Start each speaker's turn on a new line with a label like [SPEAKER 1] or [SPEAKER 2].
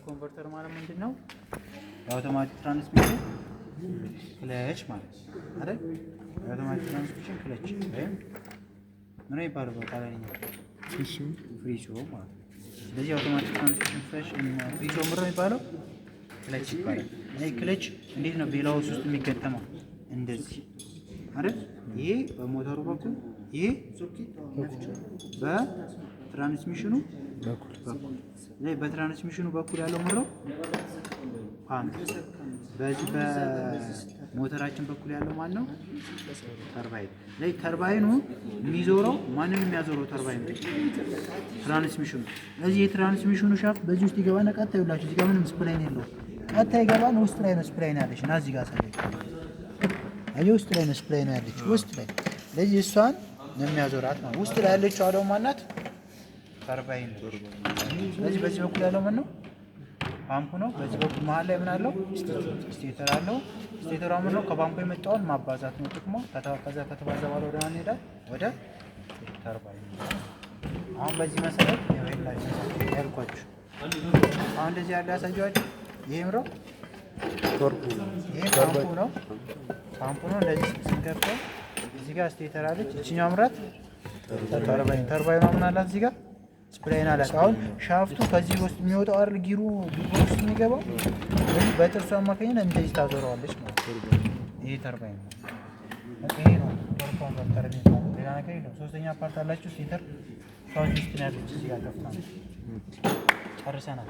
[SPEAKER 1] ኮንቨርተር ማለት ምንድነው? የአውቶማቲክ ትራንስሚሽን ክለች ማለት አይደል? የአውቶማቲክ ትራንስሚሽን ክለች ወይም ምን ይባላል በቃላኛ? ፍሪሾ ማለት ነው። ስለዚህ አውቶማቲክ ትራንስሚሽን ፍሪሾ ምንድን ነው የሚባለው? ክለች ይባላል። ይሄ ክለች እንዴት ነው ቤላውስ ውስጥ የሚገጠመው? እንደዚህ አይደል? ይሄ በሞተሩ በኩል ይሄ በትራንስሚሽኑ በኩል በትራንስሚሽኑ በኩል ያለው ምንድን ነው? ፓምፕ። በዚህ በሞተራችን በኩል ያለው ማን ነው? ተርባይን። ላይ ተርባይኑ የሚዞረው ማንን የሚያዞረው? ተርባይኑ ትራንስሚሽኑ። ስለዚህ የትራንስሚሽኑ ሻፍት በዚህ ውስጥ ይገባና ቀጥታ ይውላችሁ እዚህ ጋር ምንም ስፕላይን የለውም። ቀጥታ ይገባና ውስጥ ላይ ነው ስፕላይን ያለች እና እዚህ ጋር ሳይሆን አይ ውስጥ ላይ ነው ስፕላይን ያለች ውስጥ ላይ። ስለዚህ እሷን ነው የሚያዞራት ማለት ውስጥ ላይ ያለችው አለው ማናት? ተርባይን። ስለዚህ በዚህ በኩል ያለው ምን ነው? ፓምፑ ነው። በዚህ በኩል መሀል ላይ ምን አለው? ስቴተር አለው። ስቴተሯ ምን ነው? ከፓምፑ የመጣውን ማባዛት ነው ጥቅሙ። ከዛ ከተባዛ በኋላ ወደ ማን ይሄዳል? ወደ ተርባይን። አሁን በዚህ መሰረት ያልኳችሁ አሁን እንደዚህ ያለ ያሳየኋችሁ ይሄም ነው ቶርኩ። ይሄ ፓምፑ ነው። ፓምፑ ነው። እንደዚህ ስንከፍተው እዚህ ጋር ስቴተር አለች። እቺኛው ምራት ተርባይን። ተርባይኗ ምን አላት? እዚህ ጋር ስፕላይን አላት። አሁን ሻፍቱ ከዚህ ውስጥ የሚወጣው አይደል? ጊሩ ውስጥ የሚገባው በጥርሱ አማካኝነት እንደዚህ ታዞረዋለች ማለት ነው። ይሄ ተርባይን ነው። ይሄ ነው ቶርክ ኮንቨርተር የሚባለው። ሌላ ነገር የለም። ሶስተኛ ፓርት አላችሁ ስቴተር። ሻፍቱ ውስጥ ነው ያለች። እዚህ ጋር ከፍታ ጨርሰናል።